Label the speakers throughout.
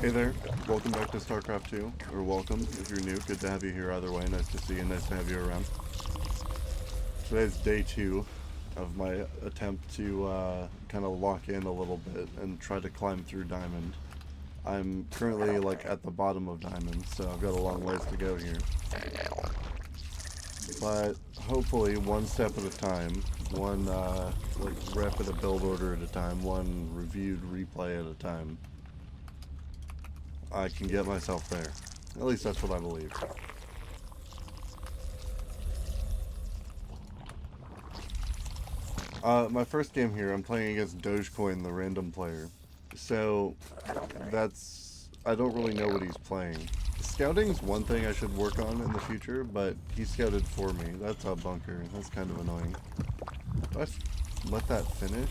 Speaker 1: Hey there, welcome back to Starcraft 2, or welcome if you're new. Good to have you here either way. Nice to see you, nice to have you around. Today's day 2 of my attempt to kind of lock in a little bit and try to climb through Diamond. I'm currently like at the bottom of Diamond, so I've got a long ways to go here. But hopefully one step at a time, one like rep at a build order at a time, one reviewed replay at a time, I can get myself there. At least that's what I believe. My first game here, I'm playing against Dogecoin, the random player. So, I don't really know what he's playing. Scouting's one thing I should work on in the future, but he scouted for me. That's a bunker. That's kind of annoying. Do I let that finish?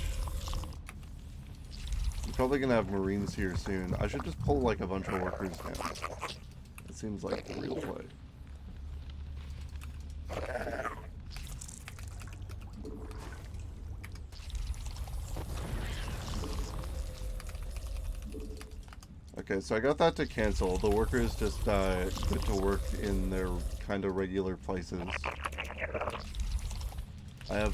Speaker 1: I'm probably gonna have Marines here soon. I should just pull like a bunch of workers down. It seems like the real play. Okay, so I got that to cancel. The workers just get to work in their kind of regular places. I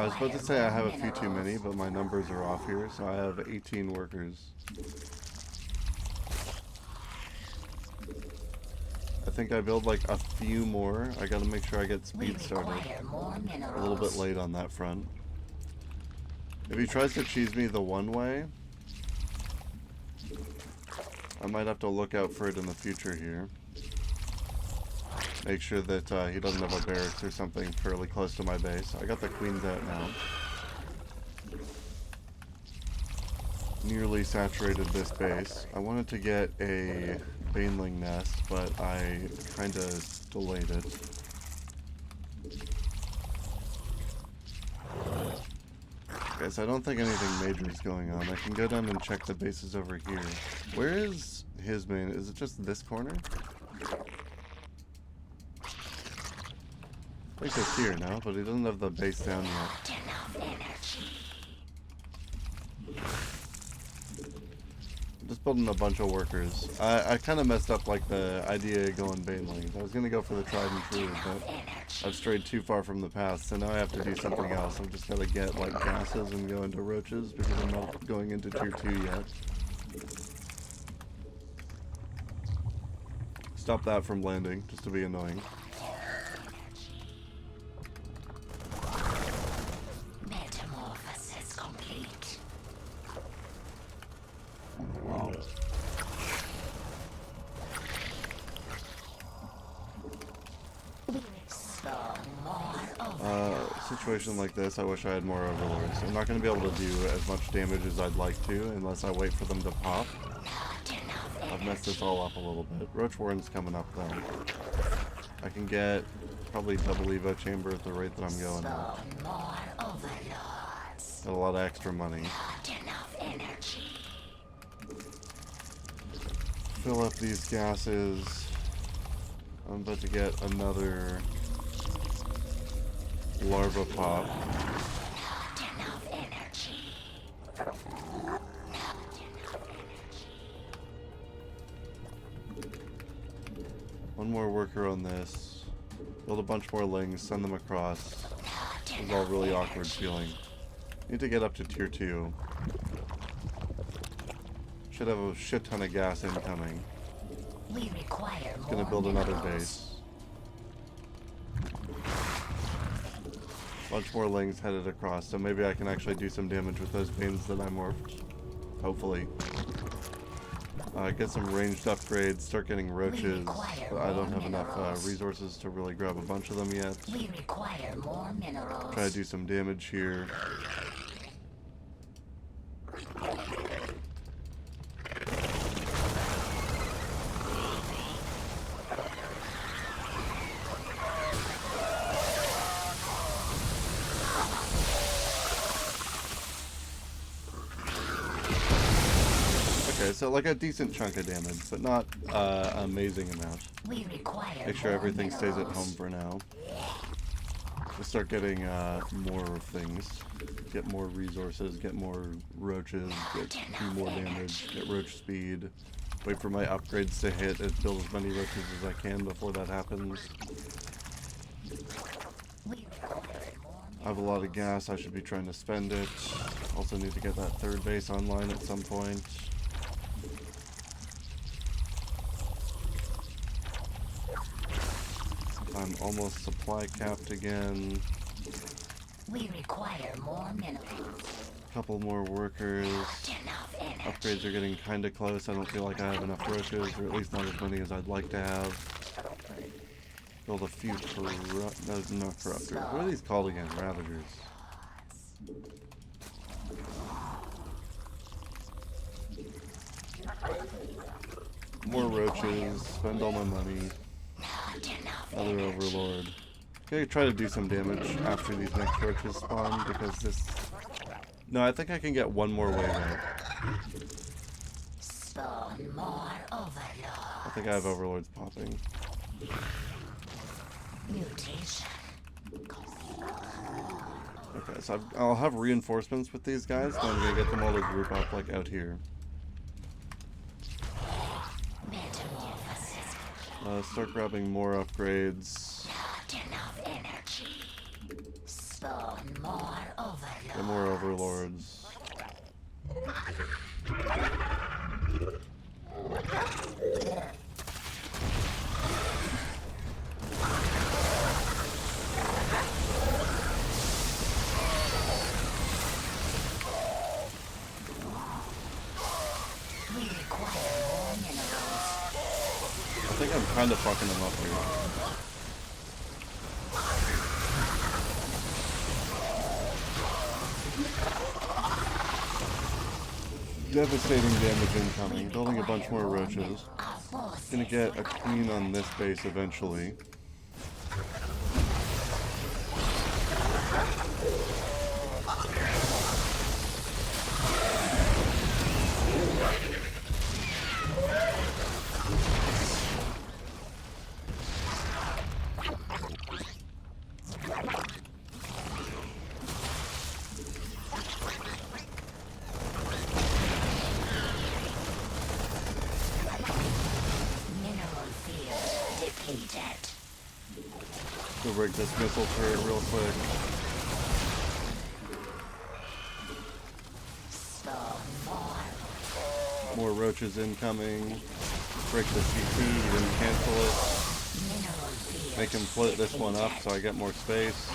Speaker 1: was about to say I have a few too many, but my numbers are off here, so I have 18 workers. I think I build like a few more. I gotta make sure I get speed started. A little bit late on that front. If he tries to cheese me the one way, I might have to look out for it in the future here. Make sure that he doesn't have a barracks or something fairly close to my base. I got the queens out now. Nearly saturated this base. I wanted to get a baneling nest, but I kind of delayed it. Okay, so I don't think anything major is going on. I can go down and check the bases over here. Where is his main? Is it just this corner? I think it's here now, but he doesn't have the base down yet. I'm just building a bunch of workers. I kind of messed up like the idea of going banelings. I was going to go for the tried and true, but I've strayed too far from the path, so now I have to do something else. I've just got to get like gases and go into roaches because I'm not going into tier 2 yet. Stop that from landing, just to be annoying. Situation like this, I wish I had more overlords. I'm not going to be able to do as much damage as I'd like to unless I wait for them to pop. I've messed this all up a little bit. Roach Warren's coming up though. I can get probably double Evo chamber at the rate that I'm going at. Got a lot of extra money. Fill up these gases. I'm about to get another larva pop. One more worker on this. Build a bunch more lings, send them across. This is all really awkward feeling. Need to get up to tier 2. Should have a shit ton of gas incoming. Gonna build another base. Bunch more lings headed across, so maybe I can actually do some damage with those banes that I morphed. Hopefully. Get some ranged upgrades, start getting roaches, but I don't have enough resources to really grab a bunch of them yet. Try to do some damage here. Okay, so like a decent chunk of damage, but not amazing amount. Make sure everything stays at home for now. to start getting more things. Get more resources, get more roaches, get more damage, get roach speed. Wait for my upgrades to hit and build as many roaches as I can before that happens. I have a lot of gas, I should be trying to spend it. Also need to get that third base online at some point. I'm almost supply capped again.
Speaker 2: We require more minerals.
Speaker 1: Couple more workers. Upgrades are getting kind of close. I don't feel like I have enough roaches, or at least not as many as I'd like to have. Build a few not corruptors. What are these called again? Ravagers. More roaches. Spend all my money. Other overlord. Okay, try to do some damage after these next roaches spawn, because this... No, I think I can get one more wave out.
Speaker 2: Spawn more overlords.
Speaker 1: I think I have overlords popping.
Speaker 2: Mutation.
Speaker 1: Okay, so I'll have reinforcements with these guys, and I'm gonna get them all to group up, like, out here. Start grabbing more upgrades.
Speaker 2: Not enough energy. Spawn more overlords.
Speaker 1: Get more overlords.
Speaker 2: We require more minerals.
Speaker 1: I think I'm kind of fucking them up here. Devastating damage incoming. Building a bunch more roaches. Gonna get a queen on this base eventually. Go rig this missile turret real quick. More roaches incoming. Break the CP, then cancel it. Make him split this one up so I get more space.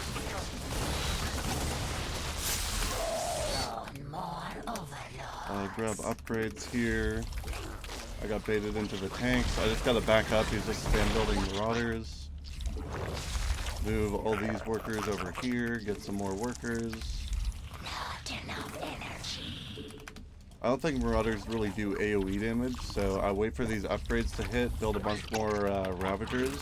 Speaker 1: Grab upgrades here. I got baited into the tanks. I just gotta back up. He's just spam building marauders. Move all these workers over here. Get some more workers.
Speaker 2: Not enough energy.
Speaker 1: I don't think marauders really do AoE damage, so I wait for these upgrades to hit, build a bunch more ravagers,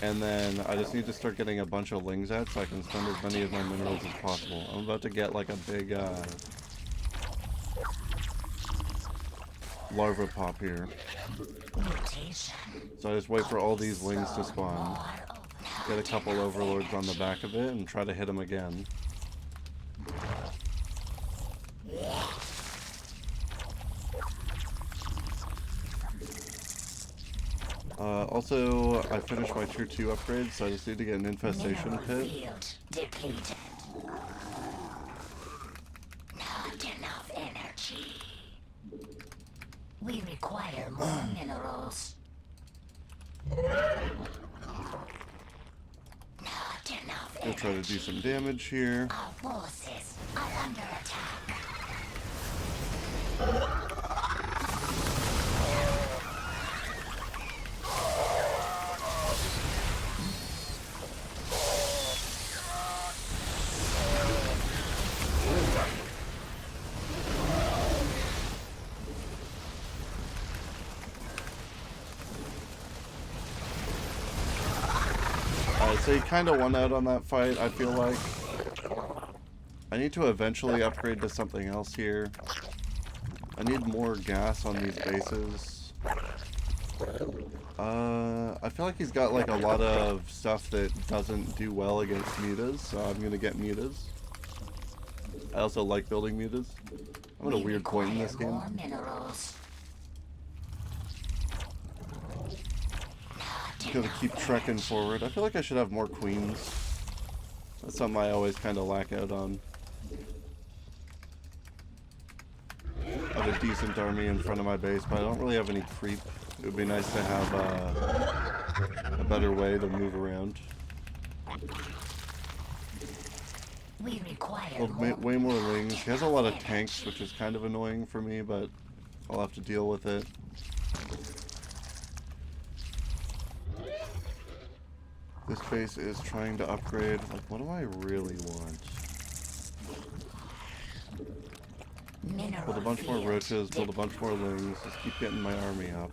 Speaker 1: and then I just need to start getting a bunch of lings out so I can spend as many of my minerals as possible. I'm about to get like a big larva pop here. So I just wait for all these lings to spawn. Get a couple overlords on the back of it and try to hit them again. Also, I finished my tier 2 upgrades, so I just need to get an infestation pit.
Speaker 2: Not enough energy. We require more minerals. Not enough energy.
Speaker 1: We'll try to do some damage here.
Speaker 2: Our forces are under attack.
Speaker 1: So he kind of won out on that fight, I feel like. I need to eventually upgrade to something else here. I need more gas on these bases. I feel like he's got like a lot of stuff that doesn't do well against mutas, so I'm gonna get mutas. I also like building mutas. I'm at a weird point in this game.
Speaker 2: More minerals.
Speaker 1: Gotta keep trekking forward. I feel like I should have more queens. That's something I always kind of lack out on. I have a decent army in front of my base, but I don't really have any creep. It would be nice to have a better way to move around.
Speaker 2: We require
Speaker 1: Well, way more lings. He has a lot of tanks, which is kind of annoying for me, but I'll have to deal with it. This base is trying to upgrade. Like, what do I really want?
Speaker 2: mineral
Speaker 1: Build a bunch more
Speaker 2: field.
Speaker 1: roaches, build a bunch more lings. Just keep getting my army up.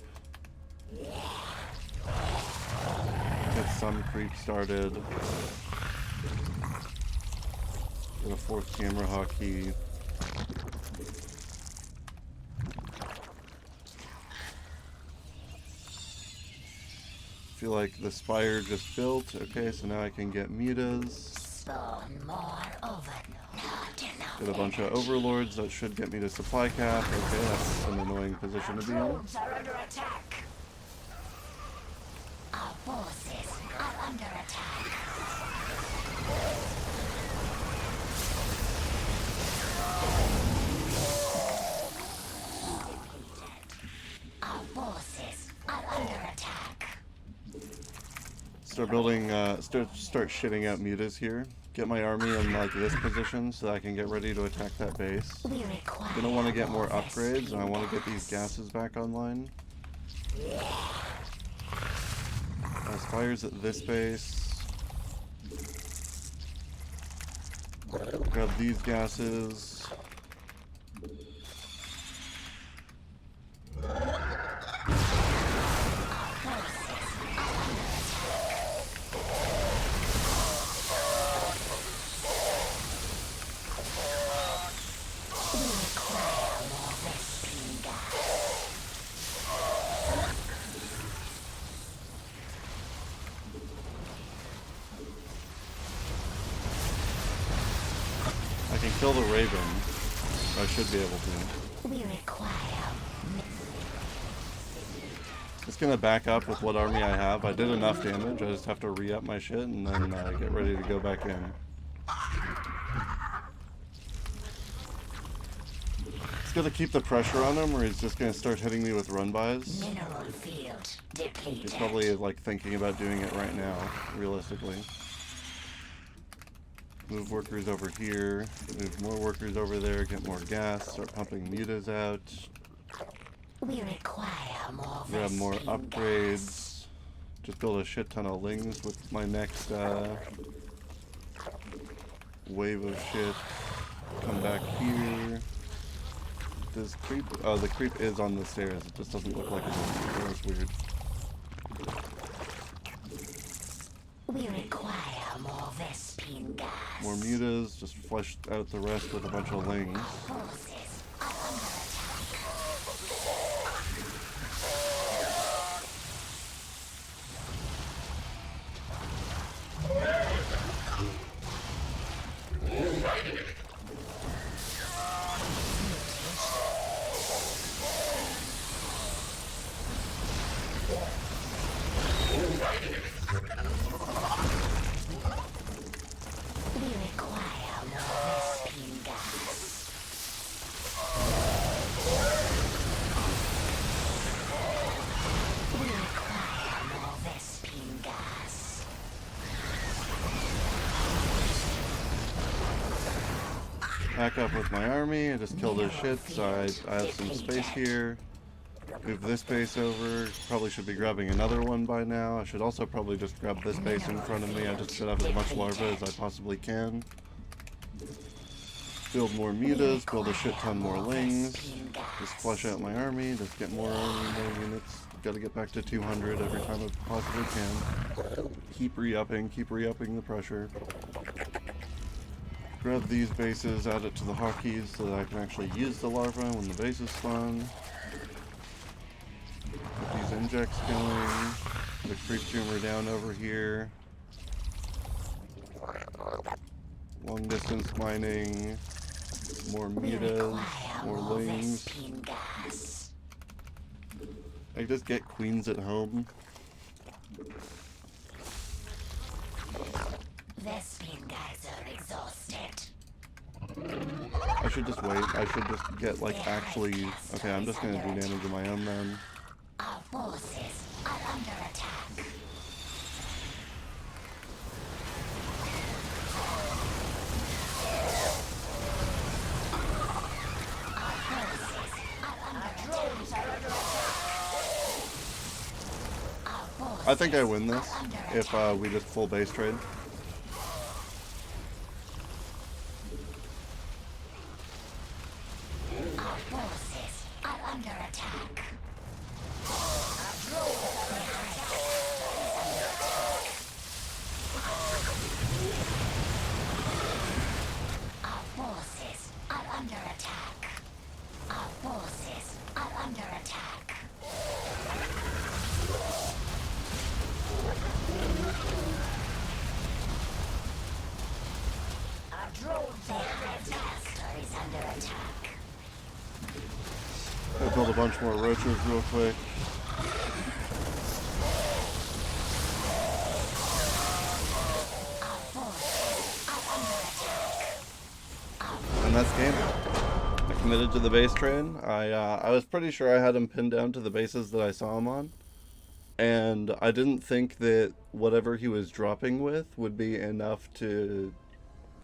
Speaker 1: Get some creep started. Get a 4th camera hotkey. Feel like the spire just built. Okay, so now I can get mutas.
Speaker 2: Spawn more oven. Not enough.
Speaker 1: Get a bunch of overlords that should get me to supply cap. Okay, that's an annoying position to be in.
Speaker 2: Drones are under attack. Our forces are under attack. Our forces are under attack.
Speaker 1: Start building, start shitting out mutas here. Get my army in like this position so that I can get ready to attack that base.
Speaker 2: We require
Speaker 1: Gonna want to get more upgrades, and I want to get these gases back online. Spires at this base. Grab these gases. I can kill the Raven. I should be able to.
Speaker 2: We require
Speaker 1: Just gonna back up with what army I have. I did enough damage. I just have to re-up my shit and then get ready to go back in. Just gotta keep the pressure on him, or he's just gonna start hitting me with run-bys.
Speaker 2: mineral field depleted.
Speaker 1: He's probably like thinking about doing it right now, realistically. Move workers over here, move more workers over there, get more gas, start pumping mutas out,
Speaker 2: We require more
Speaker 1: grab more
Speaker 2: Vespene
Speaker 1: upgrades,
Speaker 2: gas.
Speaker 1: just build a shit ton of lings with my next wave of shit. Come back here. This creep, oh, the creep is on the stairs, it just doesn't look like it is. That's weird.
Speaker 2: We require more Vespene gas.
Speaker 1: More mutas, just flesh out the rest with a bunch of lings.
Speaker 2: Forces are under attack. We require more Vespene gas. We require more Vespene gas.
Speaker 1: Back up with my army, I just killed his shit, so I have some space here. Move this base over, probably should be grabbing another one by now. I should also probably just grab this base in front of me. I just should have as much larva as I possibly can. Build more mutas, build a shit ton more lings. Just flush out my army, just get more units. Gotta get back to 200 every time I possibly can. Keep re-upping the pressure. Grab these bases, add it to the hotkeys so that I can actually use the larva when the bases spawn. Put these injects going. The creep tumor down over here. Long distance mining. More mitas. More lings. I just get queens at home.
Speaker 2: Vespine guys are exhausted.
Speaker 1: I should just wait. I should just get, like, actually... Okay, I'm just gonna do damage of my own then.
Speaker 2: Our forces are under attack.
Speaker 1: I think I win this if we just full base trade.
Speaker 2: Our forces are under attack. Our forces are under attack. Our forces are under attack. Our drones are under attack.
Speaker 1: I'll build a bunch more roaches real quick. And that's game. I committed to the base train. I was pretty sure I had him pinned down to the bases that I saw him on. And I didn't think that whatever he was dropping with would be enough to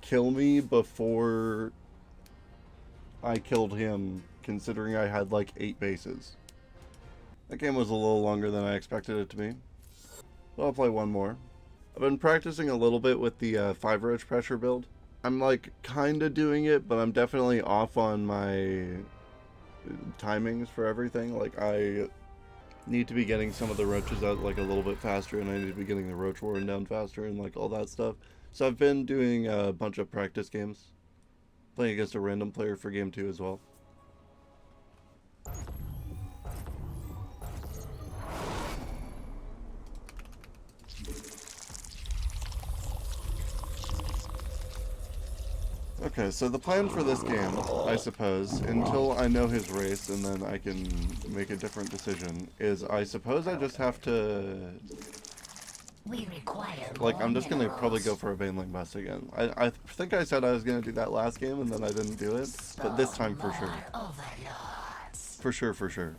Speaker 1: kill me before I killed him, considering I had like 8 bases. That game was a little longer than I expected it to be. But I'll play one more. I've been practicing a little bit with the 5 roach pressure build. I'm like kinda doing it, but I'm definitely off on my timings for everything. Like I need to be getting some of the roaches out like a little bit faster, and I need to be getting the roach warren down faster and like all that stuff. So I've been doing a bunch of practice games. Playing against a random player for game 2 as well. Okay, so the plan for this game, I suppose, until I know his race and then I can make a different decision, is I suppose I just have to...
Speaker 2: We require
Speaker 1: Like, I'm just gonna probably go for a Baneling Bust again. I think I said I was gonna do that last game and then I didn't do it, but this time for sure.
Speaker 2: Overlords.
Speaker 1: For sure, for sure.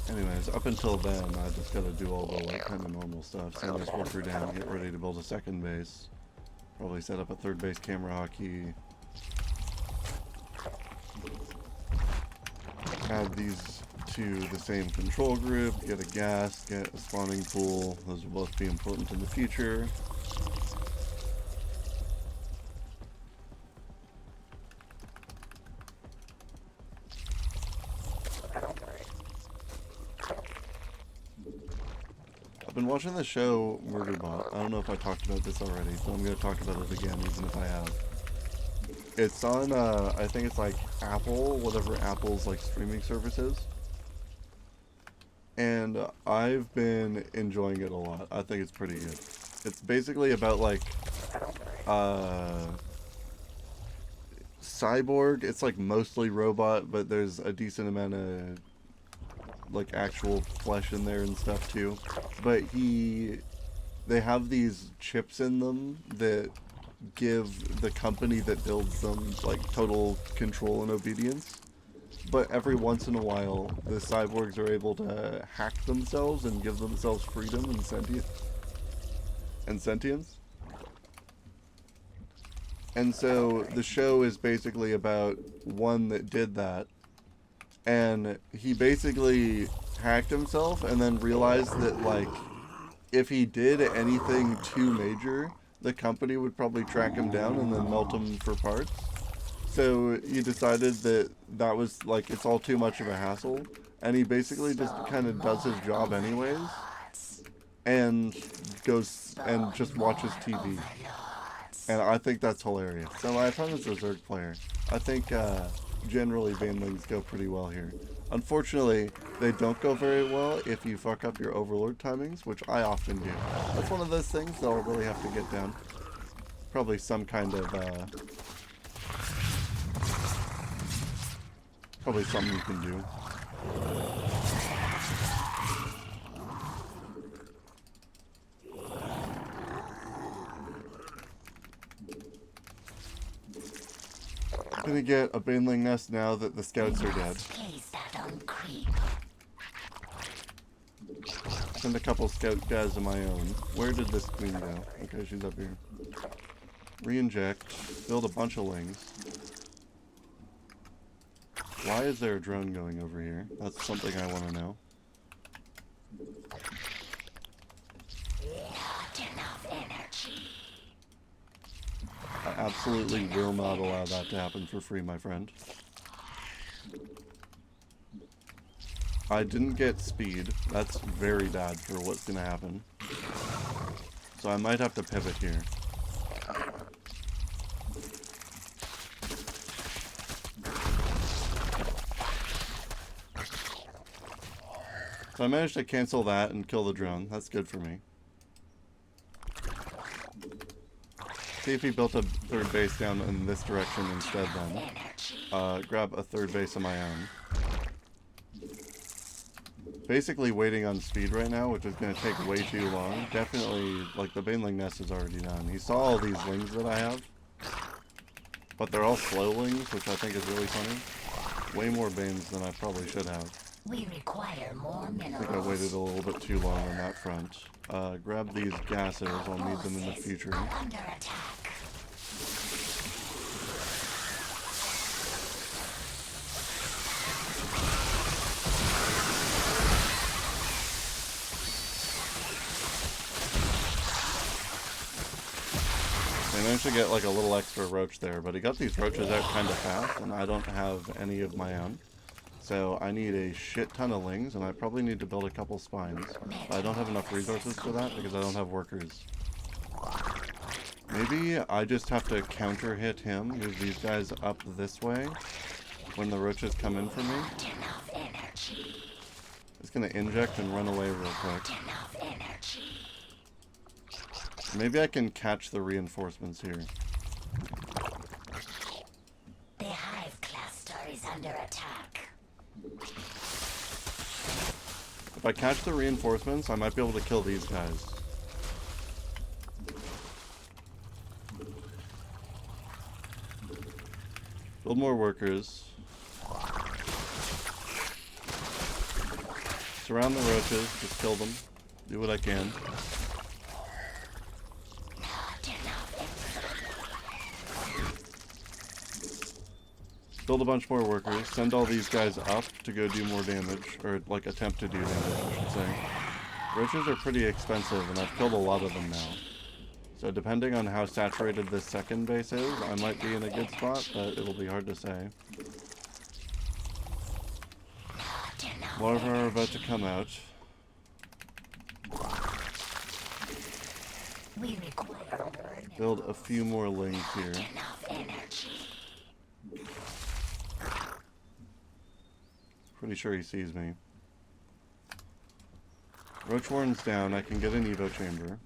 Speaker 1: Anyways, up until then, I just gotta do all the like kind of normal stuff. Send this worker down, get ready to build a second base. Probably set up a third base camera hockey. Add these to the same control group, get a gas, get a spawning pool. Those will both be important in the future. I've been watching the show Murderbot. I don't know if I talked about this already, but I'm going to talk about it again, even if I have. It's on, I think it's like Apple, whatever Apple's like streaming service is. And I've been enjoying it a lot. I think it's pretty good. It's basically about like, cyborg. It's like mostly robot, but there's a decent amount of like actual flesh in there and stuff too. But they have these chips in them that give the company that builds them like total control and obedience. But every once in a while, the cyborgs are able to hack themselves and give themselves freedom and sentience. And so the show is basically about one that did that. And he basically hacked himself and then realized that, like, if he did anything too major, the company would probably track him down and then melt him for parts. So he decided that that was, like, it's all too much of a hassle. And he basically just kind of does his job anyways. and goes and just watches TV. And I think that's hilarious. So my opponent's a Zerg player. I think generally Banelings go pretty well here. Unfortunately, they don't go very well if you fuck up your Overlord timings, which I often do. That's one of those things that I'll really have to get down. Probably some kind of, probably something you can do. Gonna get a Baneling nest now that the scouts are dead. Send a couple scout guys of my own. Where did this queen go? Okay, she's up here. Re-inject. Build a bunch of lings. Why is there a drone going over here? That's something I want to know. I absolutely will not allow that to happen for free, my friend. I didn't get speed. That's very bad for what's going to happen. So I might have to pivot here. So I managed to cancel that and kill the drone. That's good for me. See if he built a third base down in this direction instead then. Grab a third base of my own. Basically waiting on speed right now, which is going to take way too long. Definitely, like, the Baneling nest is already done. He saw all these lings that I have. But they're all slow lings, which I think is really funny. Way more Banes than I probably should have.
Speaker 2: We require more minerals.
Speaker 1: I think I waited a little bit too long on that front. Grab these gases, I'll need them in the future.
Speaker 2: Under attack.
Speaker 1: I managed to get like a little extra roach there, but he got these roaches out kind of fast, and I don't have any of my own. So I need a shit ton of lings, and I probably need to build a couple spines. I don't have enough resources for that because I don't have workers. Maybe I just have to counter hit him, move these guys up this way when the roaches come in for me. It's gonna inject and run away real quick. Maybe I can catch the reinforcements here.
Speaker 2: The hive cluster is under attack.
Speaker 1: If I catch the reinforcements, I might be able to kill these guys. Build more workers. Surround the roaches, just kill them. Do what I can. Build a bunch more workers, send all these guys up to go do more damage, or like attempt to do damage, I should say. Roaches are pretty expensive, and I've killed a lot of them now. So depending on how saturated this second base is, I might be in a good spot, but it'll be hard to say. Larvae are about to come out. Build a few more lings here. Pretty sure he sees me. Roach Warren's down. I can get an Evo chamber.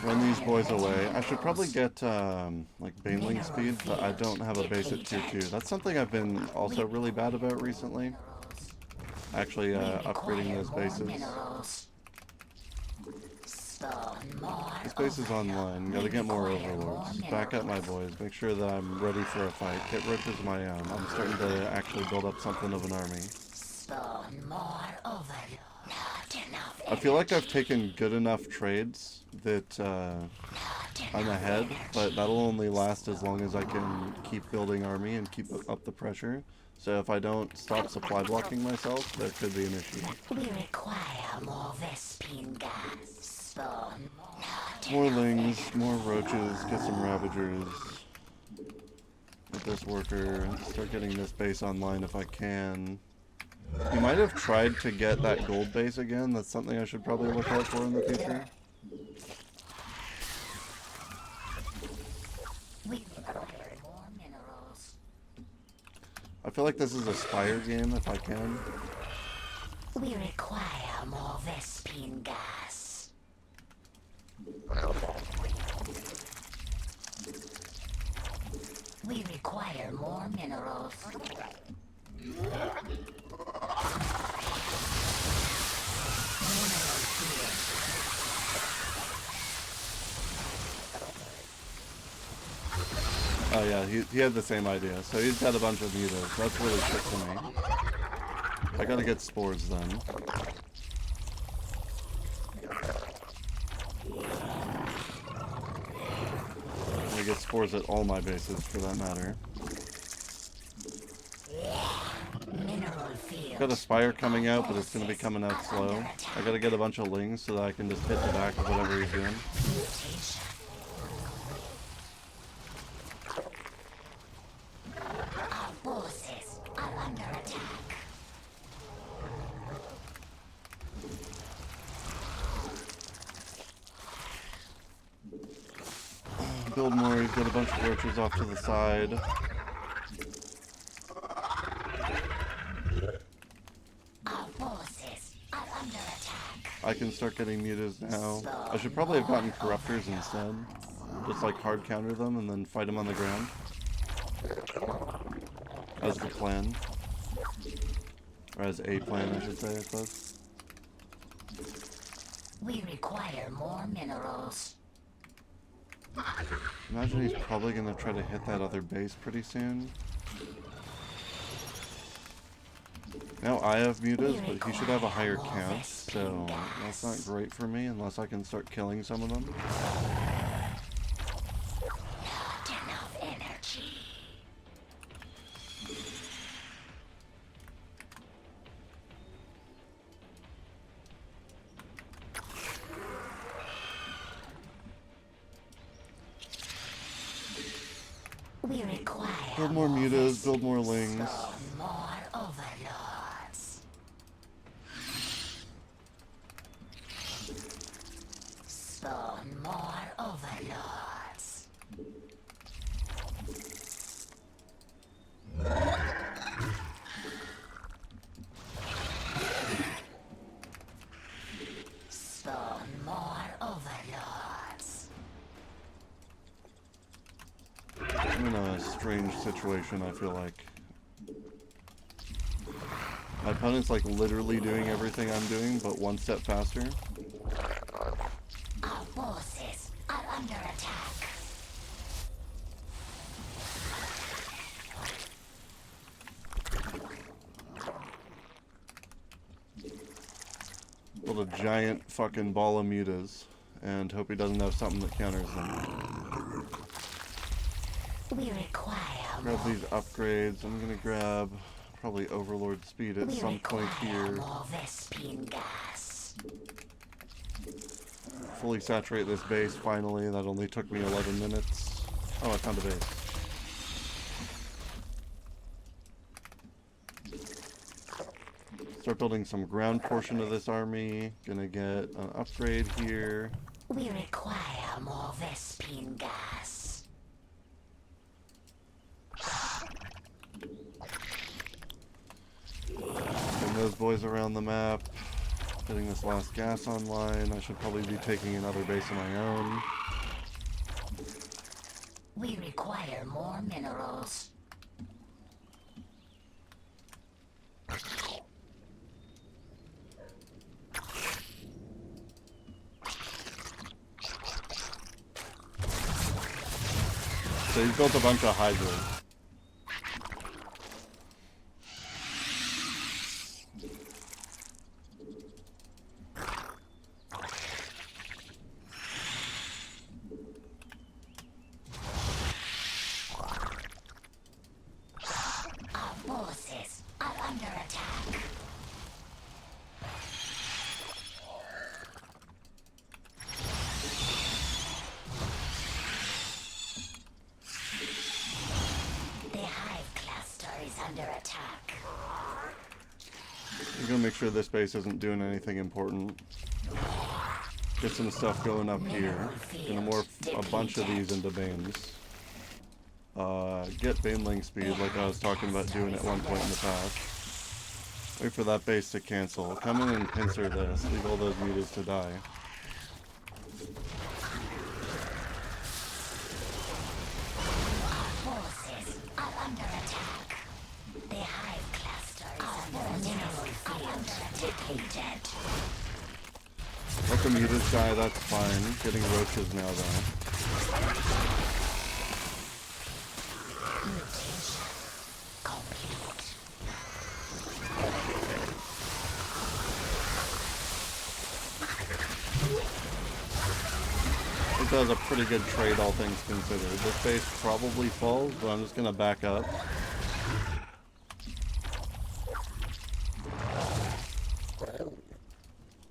Speaker 1: Run these boys away. I should probably get like Baneling speed, but I don't have a base at tier 2. That's something I've been also really bad about recently. Actually upgrading those bases. This base is online. Gotta get more overlords. Back up my boys. Make sure that I'm ready for a fight. Hit roaches of my own. I'm starting to actually build up something of an army. I feel like I've taken good enough trades that I'm ahead, but that'll only last as long as I can keep building army and keep up the pressure. So if I don't stop supply blocking myself, that could be an issue.
Speaker 2: We require more Vespine gas. Spawn not
Speaker 1: More
Speaker 2: enough
Speaker 1: lings,
Speaker 2: energy.
Speaker 1: more roaches, get some ravagers. Get this worker, start getting this base online if I can. He might have tried to get that gold base again. That's something I should probably look out for in the future.
Speaker 2: We require more minerals.
Speaker 1: I feel like this is a Spire game if I can.
Speaker 2: We require more Vespine gas. We require more minerals.
Speaker 1: Oh yeah, he had the same idea. So he's got a bunch of mutas. That's really shit to me. I gotta get spores then. I get spores at all my bases for that matter.
Speaker 2: Mineral field.
Speaker 1: Got a Spire coming out, but it's gonna be coming out slow. I gotta get a bunch of lings so that I can just hit the back of whatever he's doing.
Speaker 2: Mutation. Our forces are under attack.
Speaker 1: Build more, he's got a bunch of roaches off to the side.
Speaker 2: Our forces are under attack.
Speaker 1: I can start getting mutas now. I should probably have gotten corruptors instead. Just like hard counter them and then fight them on the ground. As the plan. Or as a plan, I should say, I suppose.
Speaker 2: We require more minerals.
Speaker 1: Imagine he's probably gonna try to hit that other base pretty soon. Now I have mutas, but he should have a higher count, so that's not great for me unless I can start killing some of them.
Speaker 2: Not enough energy. We require
Speaker 1: Build more mutas, build more lings.
Speaker 2: more overlords. Spawn more overlords. Spawn more overlords.
Speaker 1: I'm in a strange situation, I feel like. My opponent's like literally doing everything I'm doing, but one step faster.
Speaker 2: Our forces are under attack.
Speaker 1: Build a giant fucking ball of mutas, and hope he doesn't have something that counters them.
Speaker 2: We require
Speaker 1: Grab
Speaker 2: more.
Speaker 1: these upgrades. I'm gonna grab probably Overlord speed at
Speaker 2: We
Speaker 1: some point
Speaker 2: require
Speaker 1: here.
Speaker 2: more Vespine gas.
Speaker 1: Fully saturate this base finally. That only took me 11 minutes. Oh, I found a base. Start building some ground portion of this army. Gonna get an upgrade here.
Speaker 2: We require more Vespine gas.
Speaker 1: Getting those boys around the map. Getting this last gas online. I should probably be taking another base of my own.
Speaker 2: We require more minerals.
Speaker 1: So he's built a bunch of hydras.
Speaker 2: Our forces
Speaker 1: I'm gonna make sure this base isn't doing anything important. Get some stuff going up here. Gonna morph a bunch of these into Banes. Get Baneling speed like I was talking about doing at one point in the past. Wait for that base to cancel. Come in and pincer this. Leave all those mutants to die.
Speaker 2: Forces are under attack. The hive clusters of minerals are under attack.
Speaker 1: Let the mutants die, that's fine. Getting roaches now though.
Speaker 2: Mutation complete.
Speaker 1: I think that was a pretty good trade, all things considered. This base probably falls, but I'm just gonna back up.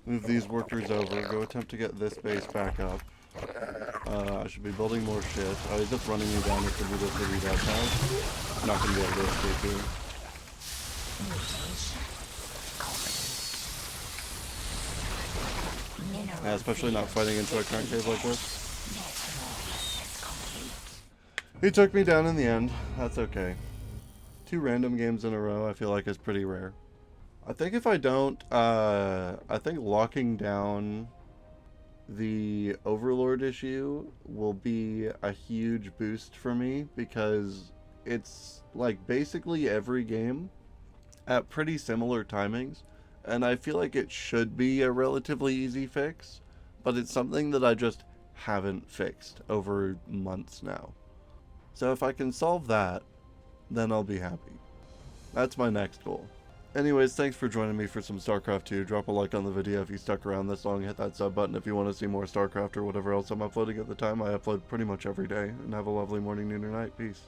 Speaker 1: Move these workers over, go attempt to get this base back up. I should be building more shit. Oh, he's just running me down just to do this to read out time. I'm not gonna be able to escape here. Yeah, especially not fighting into a concave like this. He took me down in the end. That's okay. 2 random games in a row I feel like is pretty rare. I think if I don't, I think locking down the Overlord issue will be a huge boost for me, because it's like basically every game at pretty similar timings, and I feel like it should be a relatively easy fix, but it's something that I just haven't fixed over months now. So if I can solve that, then I'll be happy. That's my next goal. Anyways, thanks for joining me for some Starcraft 2. Drop a like on the video if you stuck around this long. Hit that sub button if you want to see more Starcraft or whatever else I'm uploading at the time. I upload pretty much every day. And have a lovely morning, noon, or night. Peace.